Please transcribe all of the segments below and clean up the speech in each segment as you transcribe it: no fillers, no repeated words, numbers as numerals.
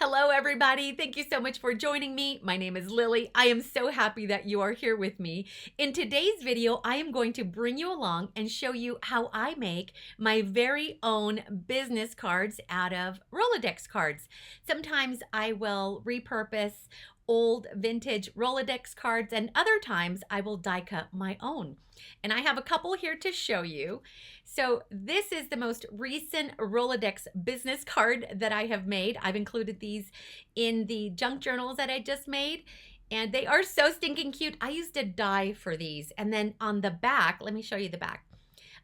Hello, everybody. Thank you so much for joining me. My name is Lily. I am so happy that you are here with me. In today's video, I am going to bring you along and show you how I make my very own business cards out of Rolodex cards. Sometimes I will repurpose old vintage Rolodex cards, and other times I will die cut my own. And I have a couple here to show you. So this is the most recent Rolodex business card that I have made. I've included these in the junk journals that I just made, and they are so stinking cute. I used a die for these. And then on the back, let me show you the back.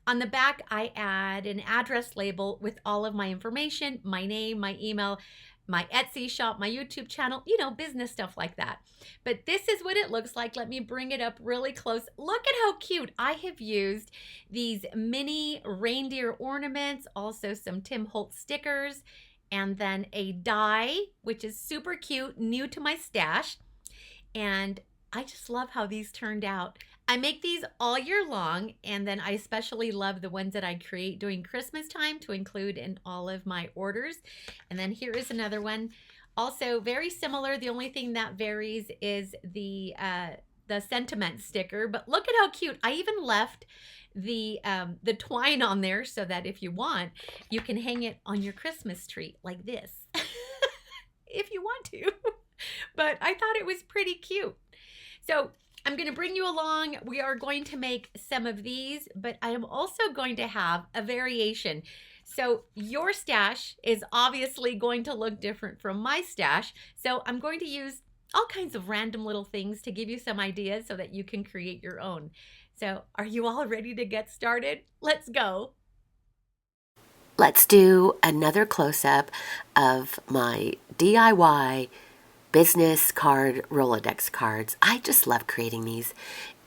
On the back, I add an address label with all of my information, my name, my email, my Etsy shop, my YouTube channel, business stuff like that. But this is what it looks like. Let me bring it up really close. Look at how cute. I have used these mini reindeer ornaments, also some Tim Holtz stickers, and then a die, which is super cute, new to my stash. And I just love how these turned out. I make these all year long, and then I especially love the ones that I create during Christmas time to include in all of my orders. And then here is another one, also very similar. The only thing that varies is the sentiment sticker, but look at how cute. I even left the twine on there so that if you want, you can hang it on your Christmas tree like this, if you want to. But I thought it was pretty cute. So I'm going to bring you along. We are going to make some of these, but I am also going to have a variation. So your stash is obviously going to look different from my stash. So I'm going to use all kinds of random little things to give you some ideas so that you can create your own. So are you all ready to get started? Let's go. Let's do another close-up of my DIY business card Rolodex cards. I just love creating these.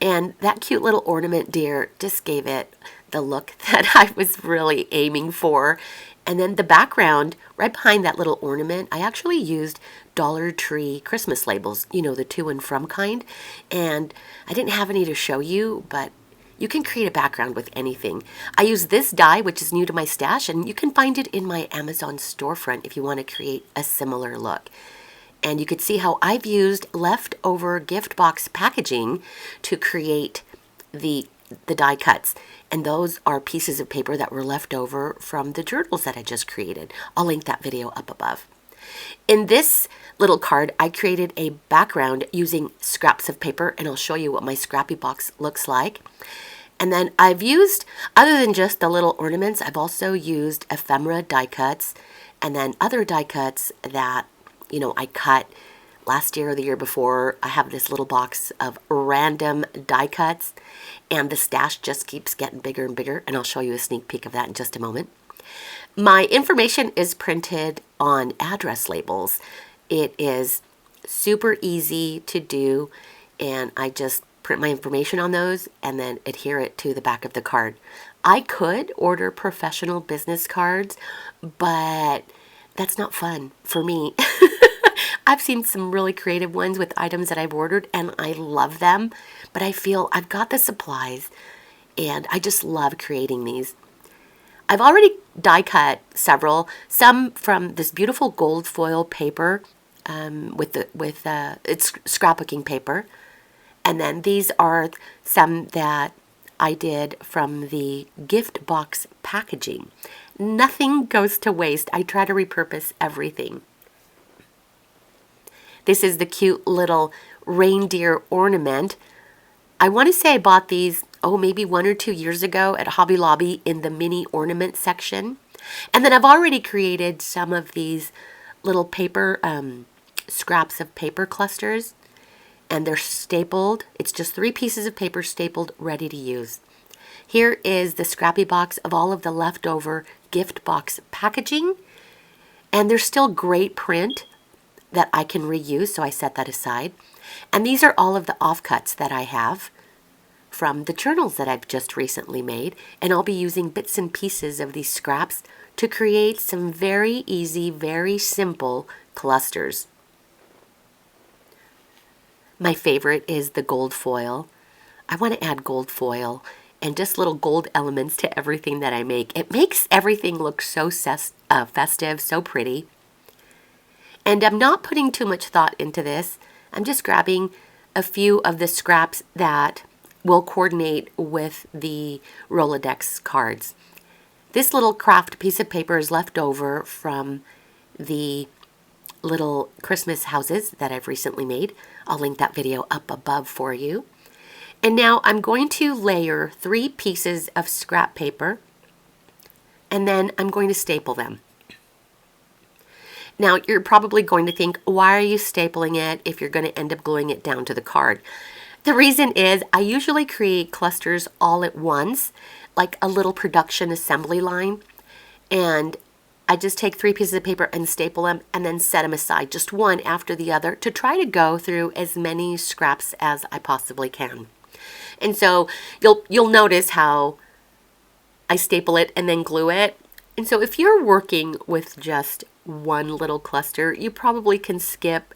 And that cute little ornament deer just gave it the look that I was really aiming for. And then the background, right behind that little ornament, I actually used Dollar Tree Christmas labels, the to and from kind. And I didn't have any to show you, but you can create a background with anything. I use this die, which is new to my stash, and you can find it in my Amazon storefront if you want to create a similar look. And you could see how I've used leftover gift box packaging to create the die cuts. And those are pieces of paper that were left over from the journals that I just created. I'll link that video up above. In this little card, I created a background using scraps of paper, and I'll show you what my scrappy box looks like. And then I've used, other than just the little ornaments, I've also used ephemera die cuts, and then other die cuts that I cut last year or the year before. I have this little box of random die cuts, and the stash just keeps getting bigger and bigger, and I'll show you a sneak peek of that in just a moment. My information is printed on address labels. It is super easy to do, and I just print my information on those and then adhere it to the back of the card. I could order professional business cards, but that's not fun for me. I've seen some really creative ones with items that I've ordered, and I love them, but I feel I've got the supplies, and I just love creating these. I've already die cut several, some from this beautiful gold foil paper it's scrapbooking paper, and then these are some that I did from the gift box packaging. Nothing goes to waste. I try to repurpose everything. This is the cute little reindeer ornament. I want to say I bought these, maybe 1 or 2 years ago at Hobby Lobby in the mini ornament section. And then I've already created some of these little paper, scraps of paper clusters. And they're stapled. It's just 3 pieces of paper stapled, ready to use. Here is the scrappy box of all of the leftover gift box packaging. And there's still great print that I can reuse, so I set that aside. And these are all of the offcuts that I have from the journals that I've just recently made. And I'll be using bits and pieces of these scraps to create some very easy, very simple clusters. My favorite is the gold foil. I want to add gold foil and just little gold elements to everything that I make. It makes everything look so festive, so pretty. And I'm not putting too much thought into this. I'm just grabbing a few of the scraps that will coordinate with the Rolodex cards. This little craft piece of paper is left over from the little Christmas houses that I've recently made. I'll link that video up above for you. And now I'm going to layer 3 pieces of scrap paper, and then I'm going to staple them. Now, you're probably going to think, why are you stapling it if you're going to end up gluing it down to the card? The reason is I usually create clusters all at once, like a little production assembly line, and I just take 3 pieces of paper and staple them and then set them aside, just one after the other, to try to go through as many scraps as I possibly can. And so you'll notice how I staple it and then glue it. And so if you're working with just one little cluster, you probably can skip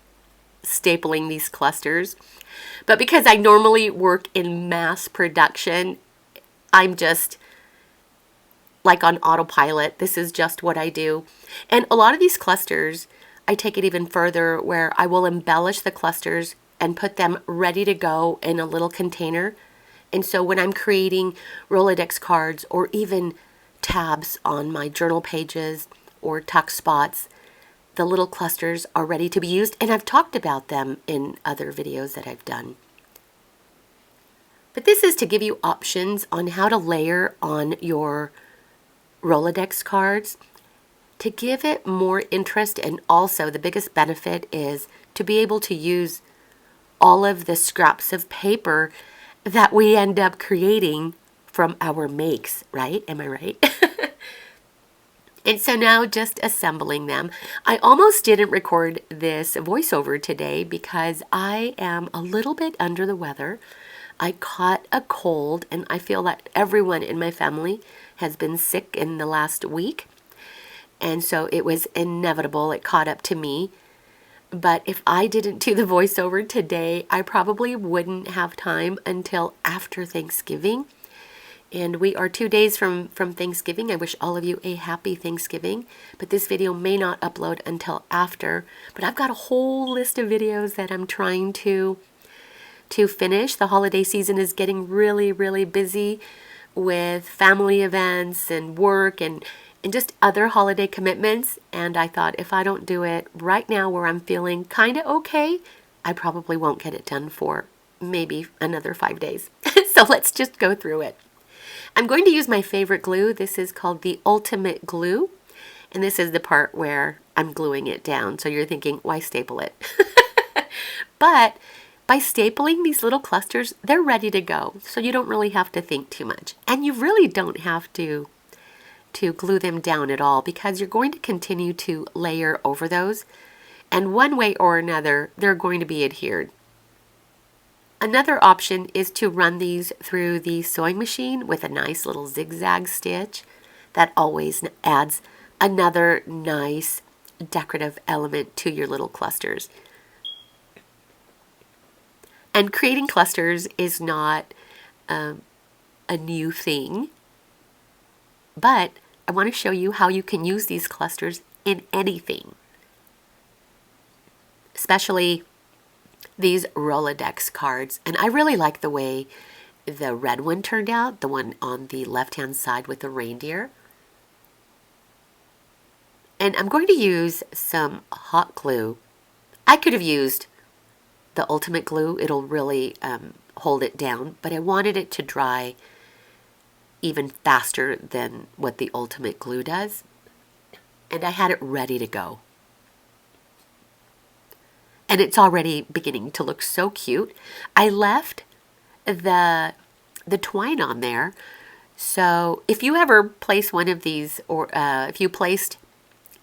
stapling these clusters. But because I normally work in mass production, I'm just like on autopilot. This is just what I do. And a lot of these clusters, I take it even further, where I will embellish the clusters and put them ready to go in a little container. And so when I'm creating Rolodex cards or even tabs on my journal pages or tuck spots, the little clusters are ready to be used, and I've talked about them in other videos that I've done. But this is to give you options on how to layer on your Rolodex cards to give it more interest, and also the biggest benefit is to be able to use all of the scraps of paper that we end up creating from our makes, right? Am I right? And so now just assembling them. I almost didn't record this voiceover today because I am a little bit under the weather. I caught a cold, and I feel that everyone in my family has been sick in the last week. And so it was inevitable. It caught up to me. But if I didn't do the voiceover today, I probably wouldn't have time until after Thanksgiving. And we are 2 days from Thanksgiving. I wish all of you a happy Thanksgiving. But this video may not upload until after. But I've got a whole list of videos that I'm trying to finish. The holiday season is getting really, really busy with family events and work and just other holiday commitments. And I thought, if I don't do it right now where I'm feeling kind of okay, I probably won't get it done for maybe another 5 days. So let's just go through it. I'm going to use my favorite glue. This is called the Ultimate Glue. And this is the part where I'm gluing it down. So you're thinking, why staple it? But by stapling these little clusters, they're ready to go. So you don't really have to think too much. And you really don't have to glue them down at all, because you're going to continue to layer over those. And one way or another, they're going to be adhered. Another option is to run these through the sewing machine with a nice little zigzag stitch. That always adds another nice decorative element to your little clusters. And creating clusters is not a new thing, but I want to show you how you can use these clusters in anything, especially these Rolodex cards. And I really like the way the red one turned out, the one on the left-hand side with the reindeer. And I'm going to use some hot glue. I could have used the Ultimate Glue. It'll really hold it down, but I wanted it to dry even faster than what the Ultimate Glue does. And I had it ready to go. And it's already beginning to look so cute. I left the twine on there. So if you ever place one of these, or if you placed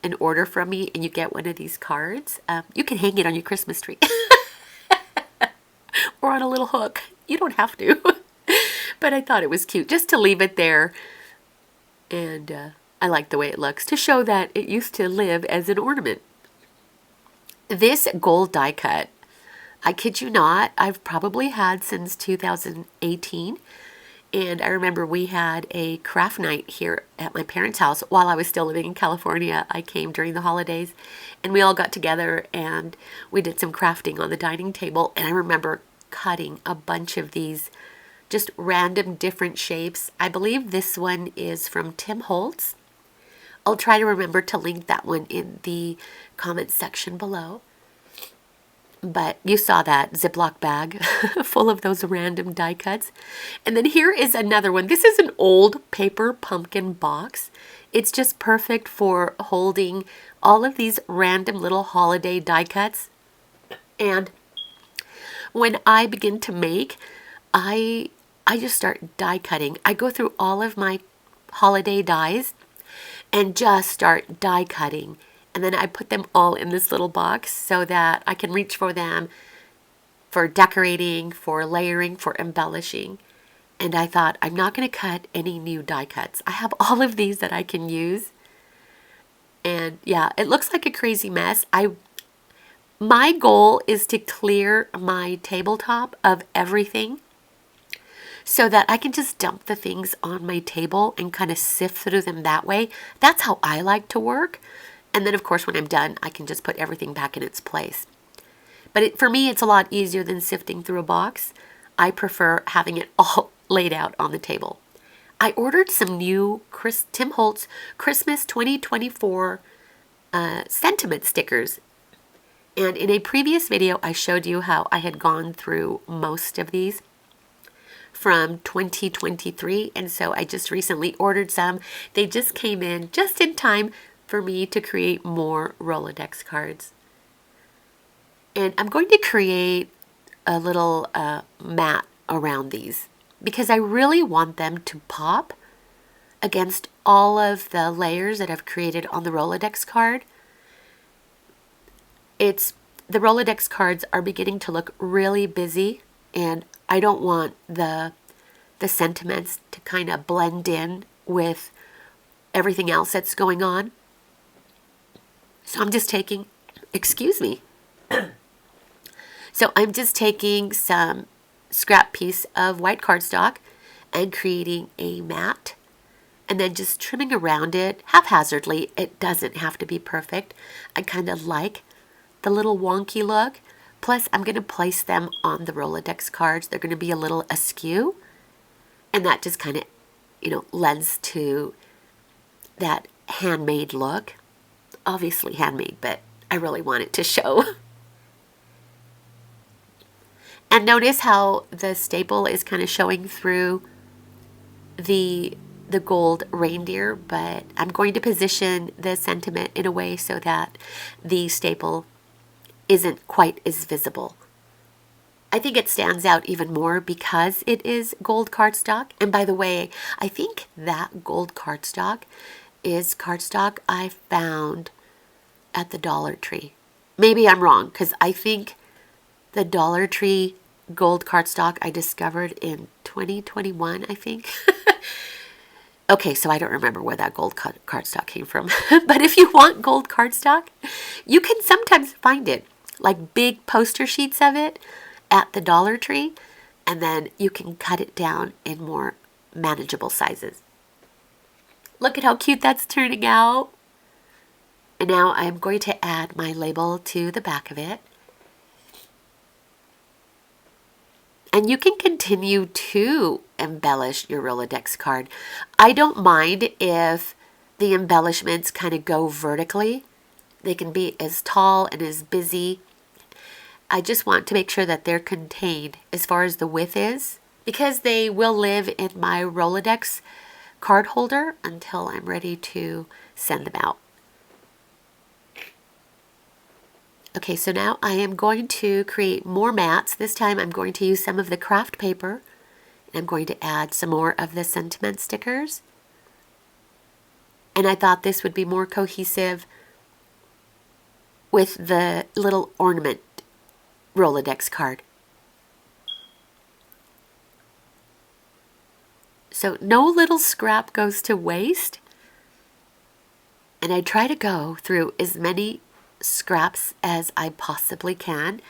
an order from me and you get one of these cards, you can hang it on your Christmas tree. Or on a little hook. You don't have to. But I thought it was cute just to leave it there. And I like the way it looks, to show that it used to live as an ornament. This gold die cut, I kid you not, I've probably had since 2018. And I remember we had a craft night here at my parents' house while I was still living in California. I came during the holidays and we all got together and we did some crafting on the dining table. And I remember cutting a bunch of these just random different shapes. I believe this one is from Tim Holtz. I'll try to remember to link that one in the comments section below. But you saw that Ziploc bag full of those random die cuts. And then here is another one. This is an old paper pumpkin box. It's just perfect for holding all of these random little holiday die cuts. And when I begin to make, I just start die cutting. I go through all of my holiday dies and just start die cutting. And then I put them all in this little box so that I can reach for them for decorating, for layering, for embellishing. And I thought, I'm not going to cut any new die cuts. I have all of these that I can use. And yeah, it looks like a crazy mess. My goal is to clear my tabletop of everything so that I can just dump the things on my table and kind of sift through them that way. That's how I like to work. And then, of course, when I'm done, I can just put everything back in its place. But for me, it's a lot easier than sifting through a box. I prefer having it all laid out on the table. I ordered some new Tim Holtz Christmas 2024 sentiment stickers. And in a previous video, I showed you how I had gone through most of these from 2023. And so I just recently ordered some. They just came in just in time for me to create more Rolodex cards. And I'm going to create a little mat around these because I really want them to pop against all of the layers that I've created on the Rolodex card. The Rolodex cards are beginning to look really busy, and I don't want the sentiments to kind of blend in with everything else that's going on. So I'm just taking, excuse me. So I'm just taking some scrap piece of white cardstock and creating a mat and then just trimming around it haphazardly. It doesn't have to be perfect. I kind of like the little wonky look. Plus, I'm going to place them on the Rolodex cards. They're going to be a little askew. And that just kind of, lends to that handmade look. Obviously handmade, but I really want it to show. And notice how the staple is kind of showing through the gold reindeer, but I'm going to position the sentiment in a way so that the staple isn't quite as visible. I think it stands out even more because it is gold cardstock. And by the way, I think that gold cardstock is cardstock I found at the Dollar Tree. Maybe I'm wrong, because I think the Dollar Tree gold cardstock I discovered in 2021, I think. Okay, so I don't remember where that gold cardstock came from. But if you want gold cardstock, you can sometimes find it, like big poster sheets of it at the Dollar Tree, and then you can cut it down in more manageable sizes. Look at how cute that's turning out. And now I'm going to add my label to the back of it. And you can continue to embellish your Rolodex card. I don't mind if the embellishments kind of go vertically. They can be as tall and as busy. I just want to make sure that they're contained as far as the width is, because they will live in my Rolodex card holder until I'm ready to send them out. Okay, so now I am going to create more mats. This time I'm going to use some of the craft paper. And I'm going to add some more of the sentiment stickers. And I thought this would be more cohesive with the little ornament Rolodex card. So no little scrap goes to waste. And I try to go through as many scraps as I possibly can.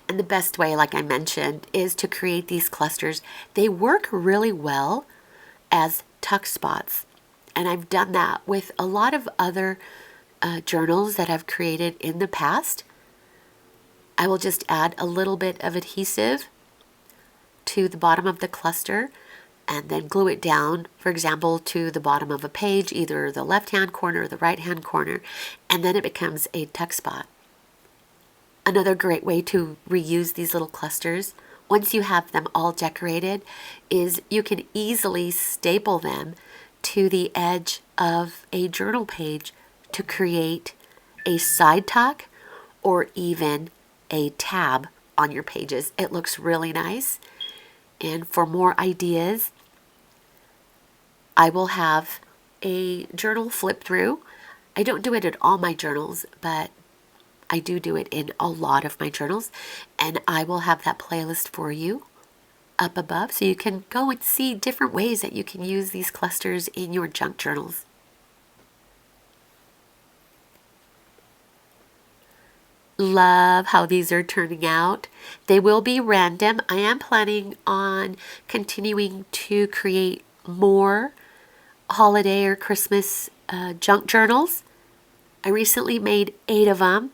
And the best way, like I mentioned, is to create these clusters. They work really well as tuck spots. And I've done that with a lot of other journals that I've created in the past. I will just add a little bit of adhesive to the bottom of the cluster and then glue it down, for example, to the bottom of a page, either the left-hand corner or the right-hand corner, and then it becomes a tuck spot. Another great way to reuse these little clusters, once you have them all decorated, is you can easily staple them to the edge of a journal page to create a side tuck or even a tab on your pages. It looks really nice. And for more ideas, I will have a journal flip through. I don't do it in all my journals, but I do it in a lot of my journals, and I will have that playlist for you up above so you can go and see different ways that you can use these clusters in your junk journals. Love how these are turning out. They will be random. I am planning on continuing to create more holiday or Christmas junk journals. I recently made 8 of them.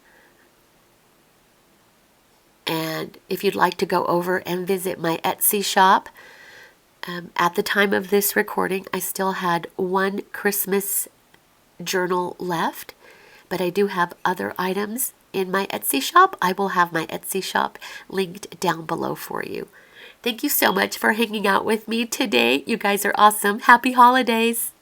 And if you'd like to go over and visit my Etsy shop, at the time of this recording, I still had 1 Christmas journal left, but I do have other items in my Etsy shop. I will have my Etsy shop linked down below for you. Thank you so much for hanging out with me today. You guys are awesome. Happy holidays.